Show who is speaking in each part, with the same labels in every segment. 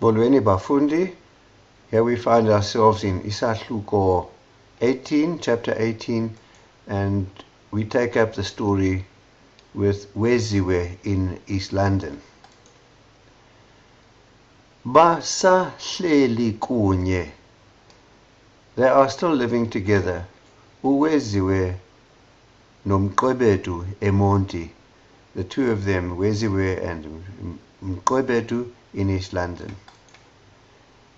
Speaker 1: Molweni Bafundi, here we find ourselves in Isahluko 18, chapter 18, and we take up the story with Weziwe in East London. Basahleli kunye. They are still living together. uWeziwe noMqwebedu eMonti, the two of them, Weziwe and Mqwebedu, in East London.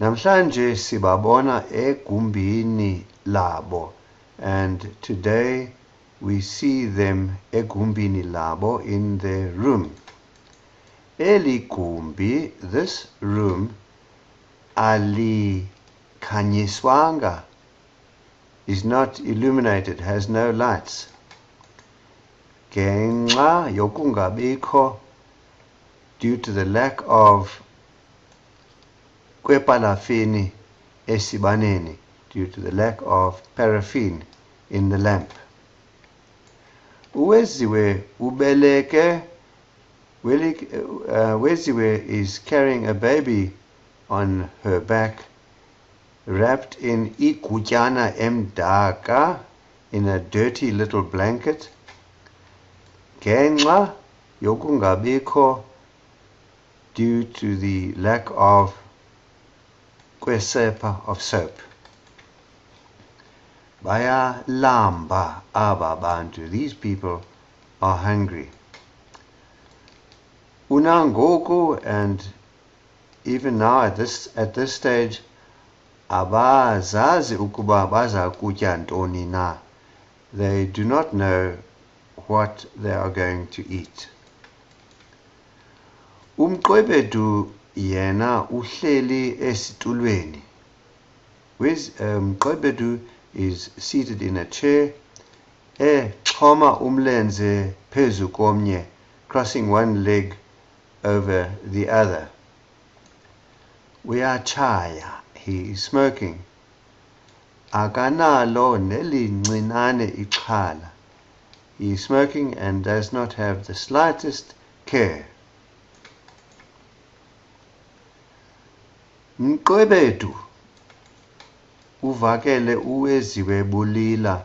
Speaker 1: Namhlanje sibabona egumbini labo, and today we see them egumbini labo, in their room. Eli gumbi, this room, alikhanyiswanga, is not illuminated, has no lights. Ngenxa yokungabikho, due to the lack of kwepalafini esibaneni, due to the lack of paraffin in the lamp. uWeziwe ubeleke. Weziwe is carrying a baby on her back, wrapped in igutyana emdaka, in a dirty little blanket. Ngenxa yokungabikho, due to the lack of kwesepa, of soap. Baya lamba aba bantu. These people are hungry. Unangoku, and even now at this stage, abazazi ukuba baza kutya ntoni na. They do not know what they are going to eat. Umqwebedu yena uhleli esitulweni. Mqwebedu is seated in a chair, exhoma umlenze phezu komnye, crossing one leg over the other. Uyachaya, he is smoking. Akanalo nelincinane ixhala. He is smoking and does not have the slightest care. Mqwebedu uvakele uWeziwe bulila,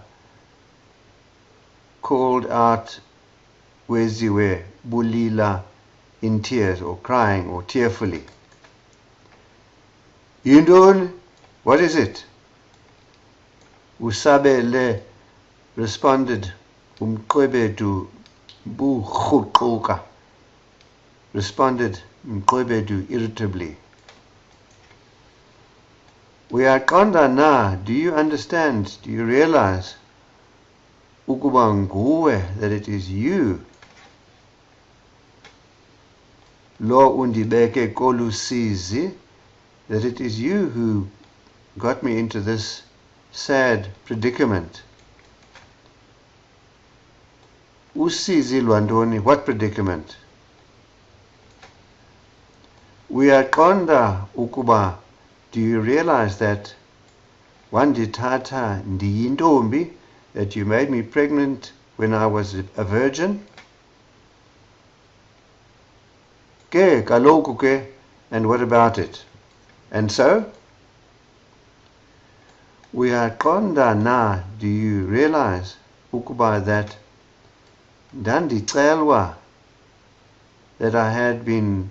Speaker 1: called out Weziwe bulila, in tears, or crying, or tearfully. Yintoni? What is it? Usabele responded. Umqwebedu burhuquka, responded Mqwebedu irritably. Uyaqonda na, do you understand, do you realize, ukuba nguwe, that it is you, lo undibeke kolusizi, that it is you who got me into this sad predicament. Usizi lwantoni, what predicament? Uyaqonda ukuba, do you realize that wandithatha ndiyintombi, that you made me pregnant when I was a virgin? Ke kaloku ke, and what about it? And so? Uyaqonda na, do you realize ukuba, that ndandicelwa, that I had been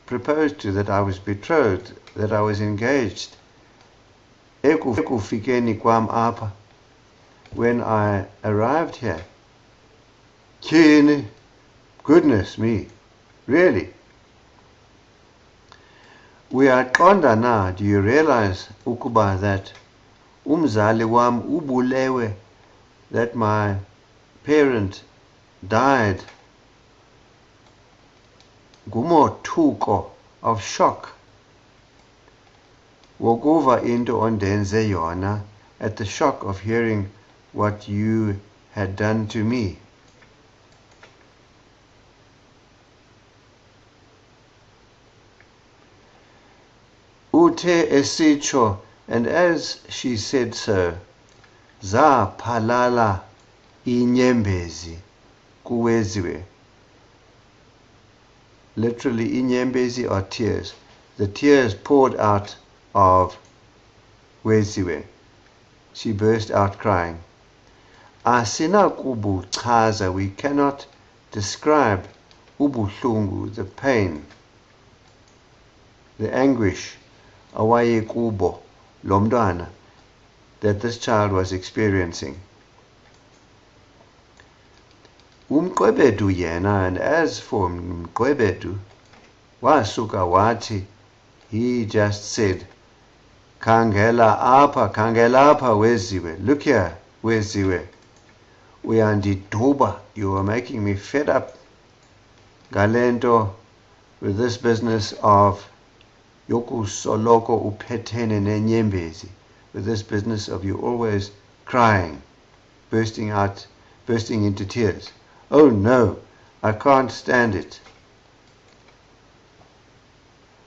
Speaker 1: proposed to, that I was betrothed, that I was engaged, ekufikeni kwam apa, when I arrived here. Tyhini, goodness me, really? Uyaqonda na, do you realize ukuba, that umzali wam ubulewe, that my parent died ngumothuko, of shock, wokuva into ondenze yona, at the shock of hearing what you had done to me. Uthe esitsho, and as she said so, zaphalala inyembezi kuWeziwe. Literally, inyembezi are tears. the tears poured out of Weziwe. She burst out crying. Asinakubuchaza, we cannot describe ubuhlungu, the pain, the anguish, awayekubo lomdwana, that this child was experiencing. Umqwebedu yena, and as for Mqwebedu, wasuka wati, he just said, Kangela apa, Weziwe. Look here, Weziwe. Uyandituba, you are making me fed up. Galento, with this business of yoku soloko upetene nenyembezi, with this business of you always crying, bursting into tears. Oh no, I can't stand it.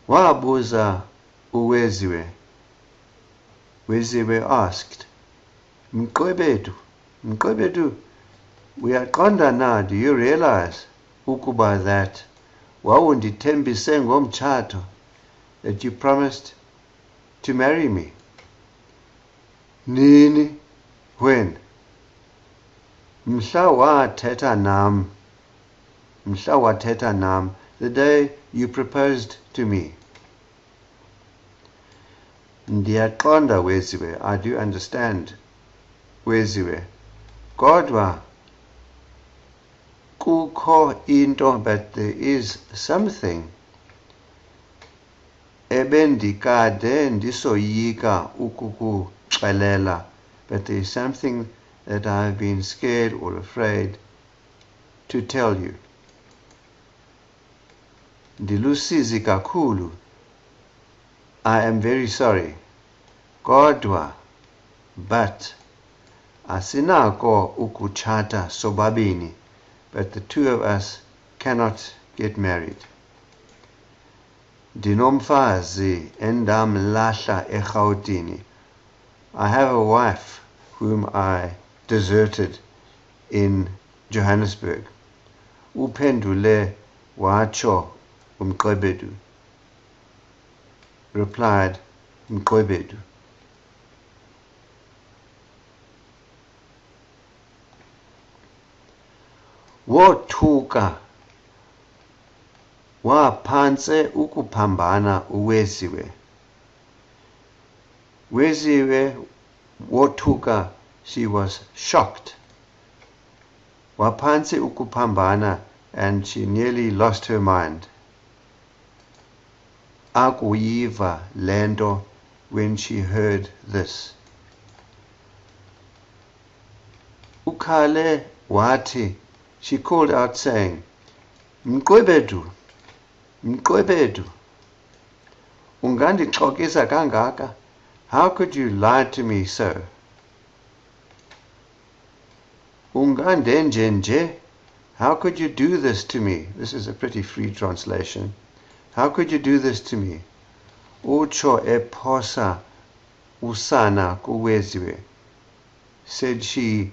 Speaker 1: Wabuza uweziwe. Weziwe asked, Mqwebedu, uyaqonda na, do you realize ukuba that wawundithembise ngomtshato, that you promised to marry me? Nini? When? Mhla wathetha nam, the day you proposed to me. Ndiyaqonda Weziwe, I do understand Weziwe. Kodwa kukho into, but there is something ebendikade ndisoyika ukukuxelela, but there is something that I have been scared or afraid to tell you. Ndilusizi kakhulu, I am very sorry. Kodwa, but asinako ukutshata sobabini, but the two of us cannot get married. Ndinomfazi endamlahla eRhawutini. I have a wife whom I deserted in Johannesburg. Uphendule wacho Mqwebedu. Replied Mqwebedu. Wothuka waphantse ukuphambana uWeziwe. Weziwe wothuka, she was shocked. Waphantse ukuphambana, and she nearly lost her mind. Akuyiva lento, when she heard this. Ukhale wati, she called out saying, Mqwebedu, ungandixokisa kangaka? How could you lie to me so? Ungandenjenje, how could you do this to me? This is a pretty free translation. How could you do this to me? Ucho ephosa usana kuWeziwe, said she,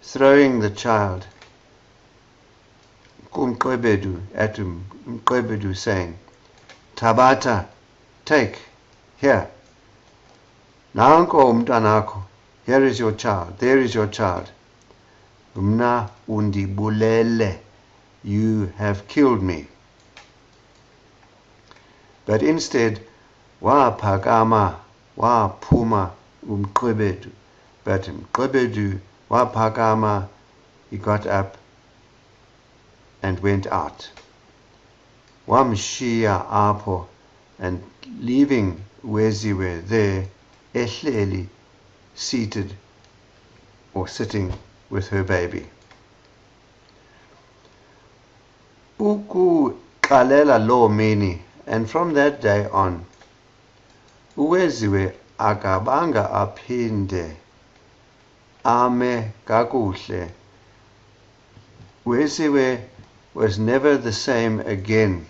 Speaker 1: throwing the child kumqwebedu at Mqwebedu, saying, Tabata, take, here. Nanko umntanakho, here is your child, there is your child. Mna undibulele, you have killed me. But instead, waphakama, waphuma Mqwebedu. But Mqwebedu waphakama, he got up and went out. Wamshiya apho, and leaving Weziwe there, ehleli, seated or sitting with her baby. Ukuqalela lo mini, and from that day on, uWeziwe akabanga aphinde ame kakuhle. Weziwe was never the same again,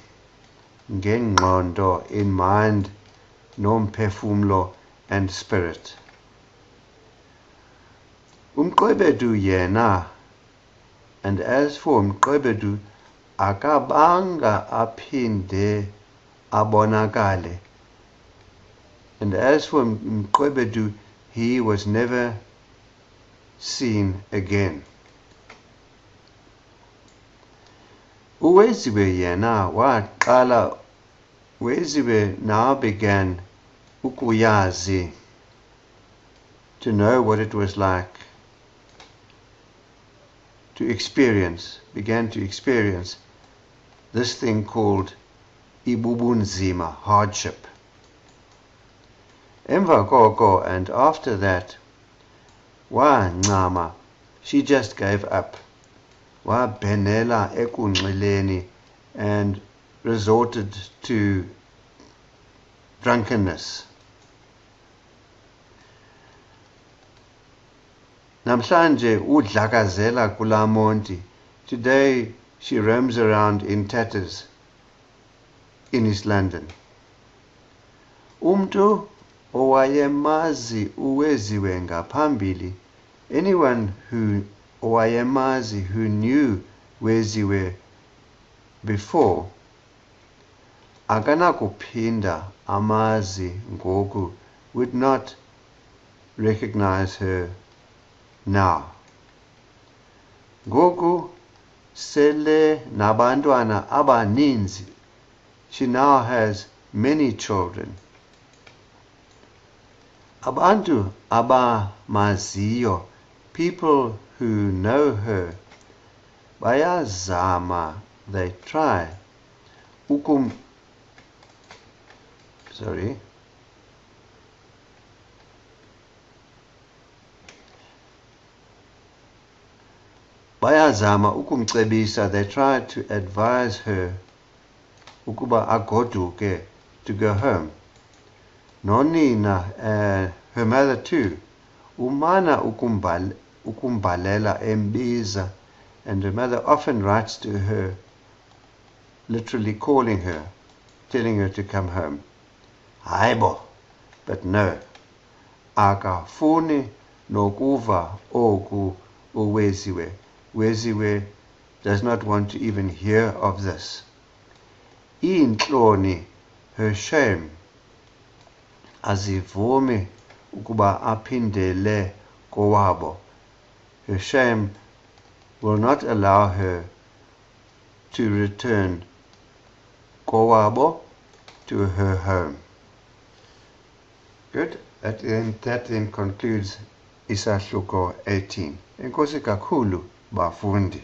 Speaker 1: ngengqondo, in mind, nomphefumlo, and spirit. Mqwebedu yena, and as for Mqwebedu, akabanga aphinde abonakale. And as for Mqwebedu, he was never seen again. uWeziwe yena waqala Weziwe now began ukuyazi, to know what it was like, began to experience this thing called ibubunzima, hardship. Emva koko, and after that, wancama, she just gave up. Wabhenela ekunxileni, and resorted to drunkenness. Namhlanje udlakazela kula monti. Today she roams around in tatters in East London. Umntu owayemazi uWeziwe ngaphambili, anyone who knew Weziwe before, akanakuphinda amazi ngoku, would not recognize her now. Ngoku sele nabantwana abaninzi. She now has many children. Abantu abamaziyo, people who know her, bayazama, they try bayazama ukumcebisa, they try to advise her ukuba agoduke, to go home. Nonina, her mother too, umana ukumbalela embiza, and her mother often writes to her, literally calling her, telling her to come home. Haibo, but no, akafuni nokuva oku uWeziwe. Weziwe does not want to even hear of this. Intloni, her shame, azivumi ukuba aphindele kowabo. Her shame will not allow her to return kowabo, to her home. Good. That then concludes Isahluko 18. Enkosi kakhulu bafundi.